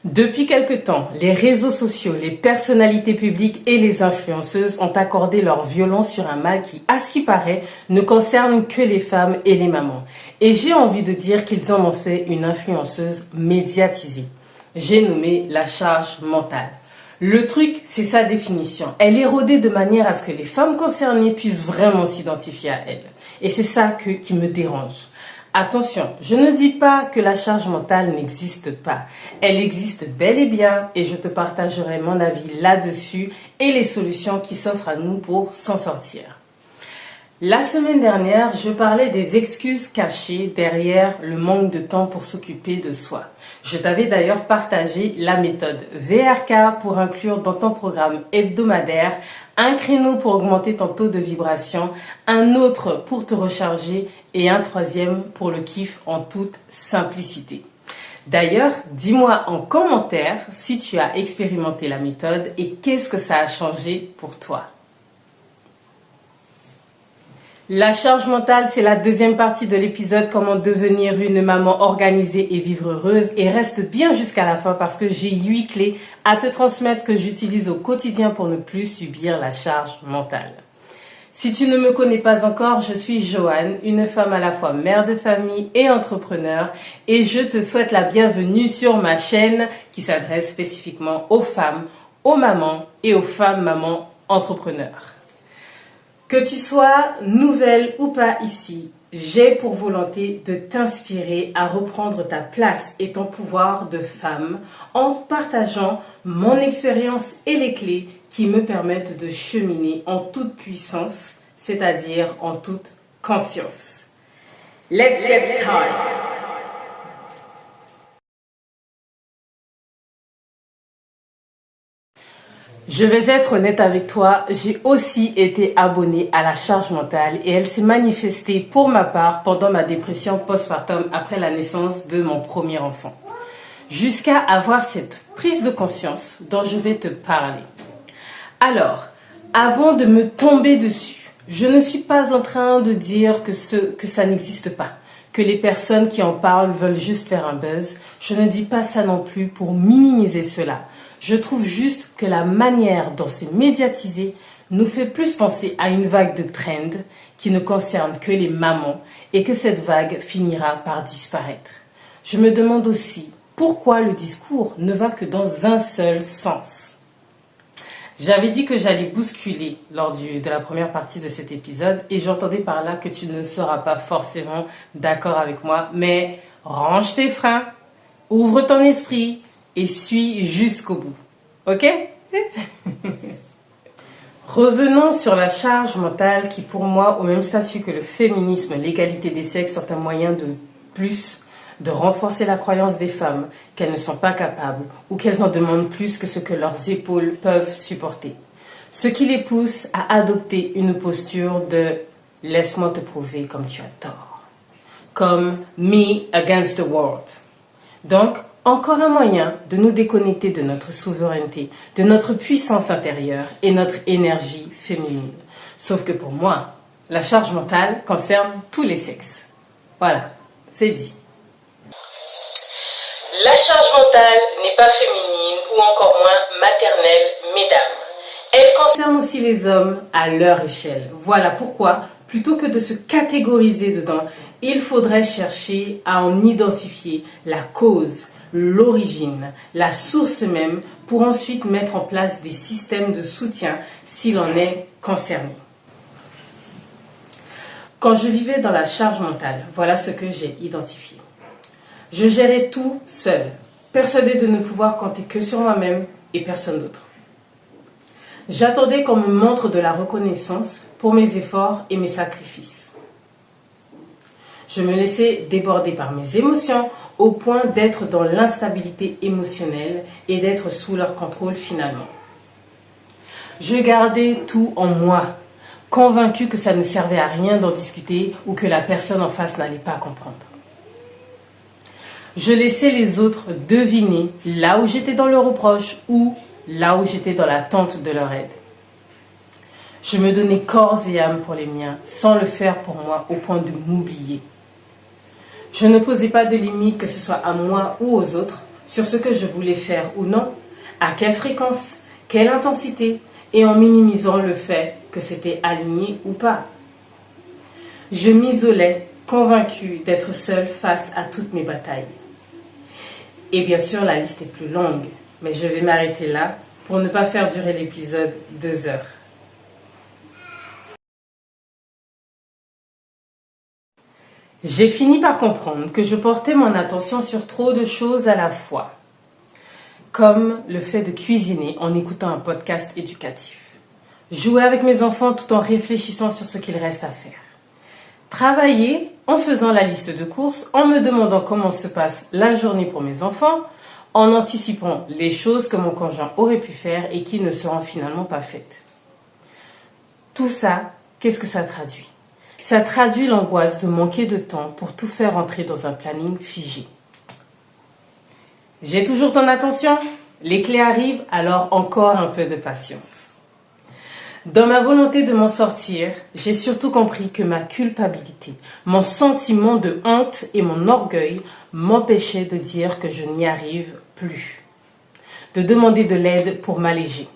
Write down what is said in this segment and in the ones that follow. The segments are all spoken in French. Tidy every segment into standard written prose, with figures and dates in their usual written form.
Depuis quelque temps, les réseaux sociaux, les personnalités publiques et les influenceuses ont accordé leur violence sur un mal qui, à ce qui paraît, ne concerne que les femmes et les mamans. Et j'ai envie de dire qu'ils en ont fait une influenceuse médiatisée. J'ai nommé la charge mentale. Le truc, c'est sa définition. Elle est rodée de manière à ce que les femmes concernées puissent vraiment s'identifier à elle. Et c'est ça qui me dérange. Attention, je ne dis pas que la charge mentale n'existe pas. Elle existe bel et bien et je te partagerai mon avis là-dessus et les solutions qui s'offrent à nous pour s'en sortir. La semaine dernière, je parlais des excuses cachées derrière le manque de temps pour s'occuper de soi. Je t'avais d'ailleurs partagé la méthode VRK pour inclure dans ton programme hebdomadaire un créneau pour augmenter ton taux de vibration, un autre pour te recharger et un troisième pour le kiff en toute simplicité. D'ailleurs, dis-moi en commentaire si tu as expérimenté la méthode et qu'est-ce que ça a changé pour toi. La charge mentale, c'est la deuxième partie de l'épisode Comment devenir une maman organisée et vivre heureuse. Et reste bien jusqu'à la fin parce que j'ai 8 clés à te transmettre que j'utilise au quotidien pour ne plus subir la charge mentale. Si tu ne me connais pas encore, je suis Joanne, une femme à la fois mère de famille et entrepreneur. Et je te souhaite la bienvenue sur ma chaîne qui s'adresse spécifiquement aux femmes, aux mamans et aux femmes mamans entrepreneurs. Que tu sois nouvelle ou pas ici, j'ai pour volonté de t'inspirer à reprendre ta place et ton pouvoir de femme en partageant mon expérience et les clés qui me permettent de cheminer en toute puissance, c'est-à-dire en toute conscience. Let's get started! Je vais être honnête avec toi, j'ai aussi été abonnée à la charge mentale et elle s'est manifestée pour ma part pendant ma dépression postpartum après la naissance de mon premier enfant. Jusqu'à avoir cette prise de conscience dont je vais te parler. Alors, avant de me tomber dessus, je ne suis pas en train de dire que ça n'existe pas, que les personnes qui en parlent veulent juste faire un buzz. Je ne dis pas ça non plus pour minimiser cela. Je trouve juste que la manière dont c'est médiatisé nous fait plus penser à une vague de trend qui ne concerne que les mamans et que cette vague finira par disparaître. Je me demande aussi pourquoi le discours ne va que dans un seul sens. J'avais dit que j'allais bousculer lors de la première partie de cet épisode et j'entendais par là que tu ne seras pas forcément d'accord avec moi, mais range tes freins, ouvre ton esprit et suis jusqu'au bout. Ok? Revenons sur la charge mentale qui pour moi, au même statut que le féminisme, l'égalité des sexes, sont un moyen de plus de renforcer la croyance des femmes qu'elles ne sont pas capables ou qu'elles en demandent plus que ce que leurs épaules peuvent supporter. Ce qui les pousse à adopter une posture de « laisse-moi te prouver comme tu as tort », comme « me against the world ». Donc, encore un moyen de nous déconnecter de notre souveraineté, de notre puissance intérieure et notre énergie féminine. Sauf que pour moi, la charge mentale concerne tous les sexes. Voilà, c'est dit. La charge mentale n'est pas féminine ou encore moins maternelle, mesdames. Elle concerne aussi les hommes à leur échelle. Voilà pourquoi, plutôt que de se catégoriser dedans, il faudrait chercher à en identifier la cause, l'origine, la source même, pour ensuite mettre en place des systèmes de soutien s'il en est concerné. Quand je vivais dans la charge mentale, voilà ce que j'ai identifié. Je gérais tout seul, persuadée de ne pouvoir compter que sur moi-même et personne d'autre. J'attendais qu'on me montre de la reconnaissance pour mes efforts et mes sacrifices. Je me laissais déborder par mes émotions au point d'être dans l'instabilité émotionnelle et d'être sous leur contrôle finalement. Je gardais tout en moi, convaincue que ça ne servait à rien d'en discuter ou que la personne en face n'allait pas comprendre. Je laissais les autres deviner là où j'étais dans le reproche ou là où j'étais dans l'attente de leur aide. Je me donnais corps et âme pour les miens, sans le faire pour moi au point de m'oublier. Je ne posais pas de limites, que ce soit à moi ou aux autres. sur ce que je voulais faire ou non, à quelle fréquence, quelle intensité, et en minimisant le fait que c'était aligné ou pas. Je m'isolais, convaincue d'être seule face à toutes mes batailles. Et bien sûr, la liste est plus longue, mais je vais m'arrêter là pour ne pas faire durer l'épisode 2 heures. J'ai fini par comprendre que je portais mon attention sur trop de choses à la fois, comme le fait de cuisiner en écoutant un podcast éducatif, jouer avec mes enfants tout en réfléchissant sur ce qu'il reste à faire, travailler en faisant la liste de courses, en me demandant comment se passe la journée pour mes enfants, en anticipant les choses que mon conjoint aurait pu faire et qui ne seront finalement pas faites. Tout ça, qu'est-ce que ça traduit ? Ça traduit l'angoisse de manquer de temps pour tout faire entrer dans un planning figé. J'ai toujours ton attention ? Les clés arrivent, alors encore un peu de patience. Dans ma volonté de m'en sortir, j'ai surtout compris que ma culpabilité, mon sentiment de honte et mon orgueil m'empêchaient de dire que je n'y arrive plus, de demander de l'aide pour m'alléger.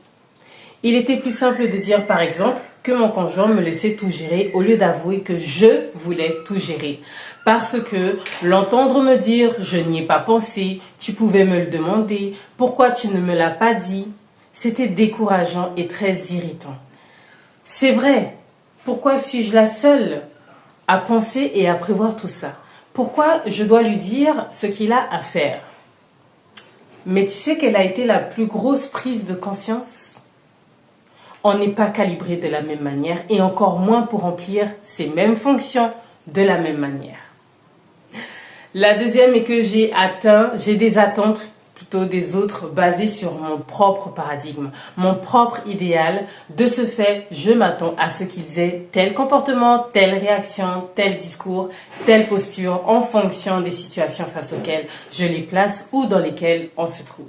Il était plus simple de dire par exemple que mon conjoint me laissait tout gérer au lieu d'avouer que je voulais tout gérer. Parce que l'entendre me dire « je n'y ai pas pensé, tu pouvais me le demander, pourquoi tu ne me l'as pas dit ?» c'était décourageant et très irritant. C'est vrai, pourquoi suis-je la seule à penser et à prévoir tout ça ? Pourquoi je dois lui dire ce qu'il a à faire ? Mais tu sais quelle a été la plus grosse prise de conscience ? On n'est pas calibré de la même manière et encore moins pour remplir ces mêmes fonctions de la même manière. La deuxième est que j'ai des attentes plutôt des autres basées sur mon propre paradigme, mon propre idéal. De ce fait, je m'attends à ce qu'ils aient tel comportement, telle réaction, tel discours, telle posture en fonction des situations face auxquelles je les place ou dans lesquelles on se trouve.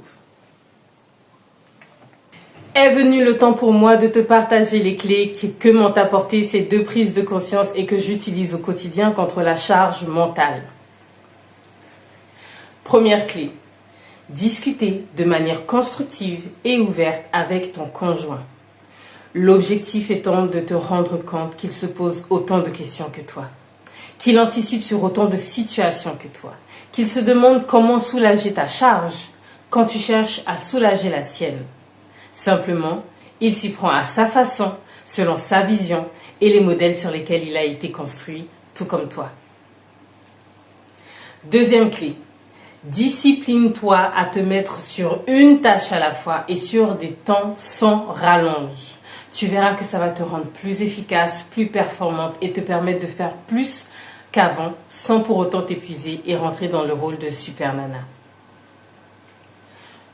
Est venu le temps pour moi de te partager les clés que m'ont apporté ces 2 prises de conscience et que j'utilise au quotidien contre la charge mentale. Première clé, discuter de manière constructive et ouverte avec ton conjoint. L'objectif étant de te rendre compte qu'il se pose autant de questions que toi, qu'il anticipe sur autant de situations que toi, qu'il se demande comment soulager ta charge quand tu cherches à soulager la sienne. Simplement, il s'y prend à sa façon, selon sa vision et les modèles sur lesquels il a été construit, tout comme toi. Deuxième clé, discipline-toi à te mettre sur une tâche à la fois et sur des temps sans rallonge. Tu verras que ça va te rendre plus efficace, plus performante et te permettre de faire plus qu'avant sans pour autant t'épuiser et rentrer dans le rôle de super nana.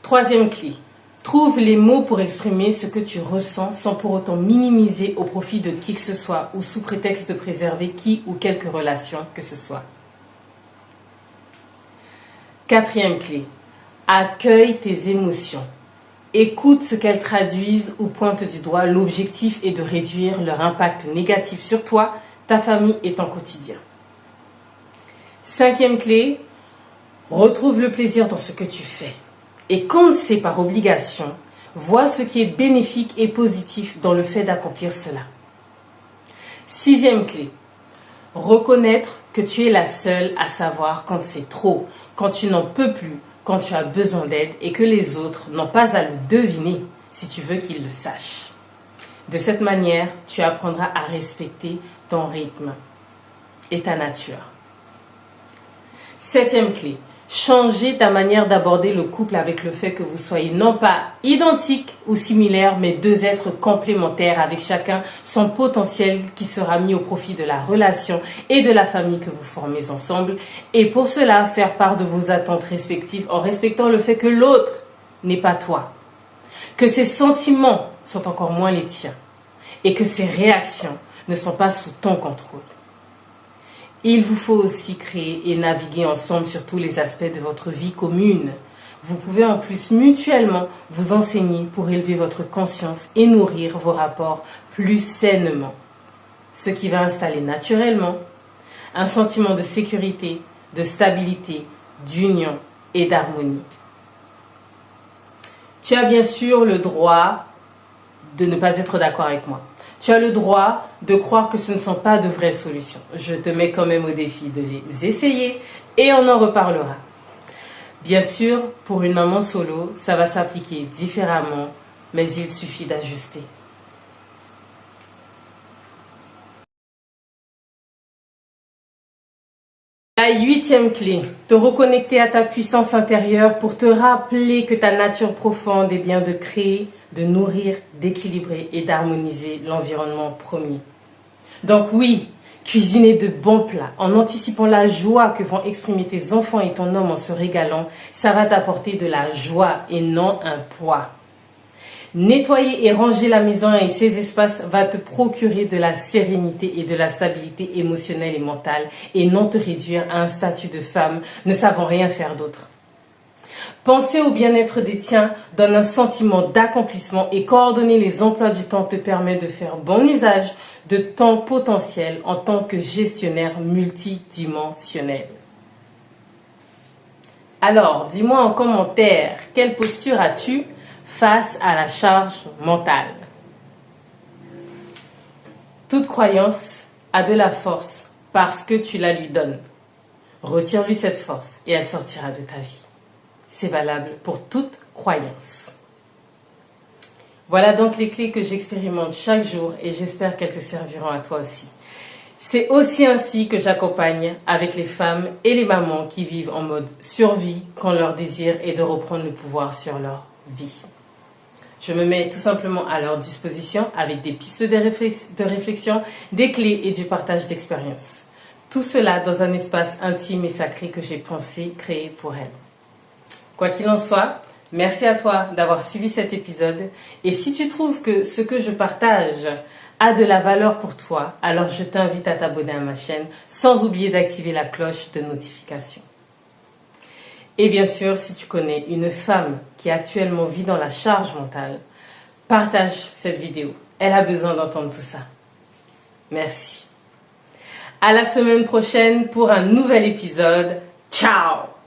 Troisième clé. Trouve les mots pour exprimer ce que tu ressens sans pour autant minimiser au profit de qui que ce soit ou sous prétexte de préserver qui ou quelque relation que ce soit. Quatrième clé, accueille tes émotions. Écoute ce qu'elles traduisent ou pointent du doigt. L'objectif est de réduire leur impact négatif sur toi, ta famille et ton quotidien. Cinquième clé, retrouve le plaisir dans ce que tu fais. Et quand c'est par obligation, vois ce qui est bénéfique et positif dans le fait d'accomplir cela. Sixième clé, reconnaître que tu es la seule à savoir quand c'est trop, quand tu n'en peux plus, quand tu as besoin d'aide et que les autres n'ont pas à le deviner si tu veux qu'ils le sachent. De cette manière, tu apprendras à respecter ton rythme et ta nature. Septième clé, changer ta manière d'aborder le couple avec le fait que vous soyez non pas identiques ou similaires, mais 2 êtres complémentaires avec chacun son potentiel qui sera mis au profit de la relation et de la famille que vous formez ensemble. Et pour cela, faire part de vos attentes respectives en respectant le fait que l'autre n'est pas toi, que ses sentiments sont encore moins les tiens et que ses réactions ne sont pas sous ton contrôle. Il vous faut aussi créer et naviguer ensemble sur tous les aspects de votre vie commune. Vous pouvez en plus mutuellement vous enseigner pour élever votre conscience et nourrir vos rapports plus sainement. Ce qui va installer naturellement un sentiment de sécurité, de stabilité, d'union et d'harmonie. Tu as bien sûr le droit de ne pas être d'accord avec moi. Tu as le droit de croire que ce ne sont pas de vraies solutions. Je te mets quand même au défi de les essayer et on en reparlera. Bien sûr, pour une maman solo, ça va s'appliquer différemment, mais il suffit d'ajuster. La 8e clé, te reconnecter à ta puissance intérieure pour te rappeler que ta nature profonde est bien de créer, de nourrir, d'équilibrer et d'harmoniser l'environnement premier. Donc oui, cuisiner de bons plats en anticipant la joie que vont exprimer tes enfants et ton homme en se régalant, ça va t'apporter de la joie et non un poids. Nettoyer et ranger la maison et ses espaces va te procurer de la sérénité et de la stabilité émotionnelle et mentale et non te réduire à un statut de femme ne savant rien faire d'autre. Penser au bien-être des tiens donne un sentiment d'accomplissement et coordonner les emplois du temps te permet de faire bon usage de ton potentiel en tant que gestionnaire multidimensionnel. Alors, dis-moi en commentaire, quelle posture as-tu face à la charge mentale? Toute croyance a de la force parce que tu la lui donnes. Retire-lui cette force et elle sortira de ta vie. C'est valable pour toute croyance. Voilà donc les clés que j'expérimente chaque jour et j'espère qu'elles te serviront à toi aussi. C'est aussi ainsi que j'accompagne avec les femmes et les mamans qui vivent en mode survie quand leur désir est de reprendre le pouvoir sur leur vie. Je me mets tout simplement à leur disposition avec des pistes de réflexion, des clés et du partage d'expériences. Tout cela dans un espace intime et sacré que j'ai pensé créer pour elles. Quoi qu'il en soit, merci à toi d'avoir suivi cet épisode. Et si tu trouves que ce que je partage a de la valeur pour toi, alors je t'invite à t'abonner à ma chaîne sans oublier d'activer la cloche de notification. Et bien sûr, si tu connais une femme qui actuellement vit dans la charge mentale, partage cette vidéo. Elle a besoin d'entendre tout ça. Merci. À la semaine prochaine pour un nouvel épisode. Ciao!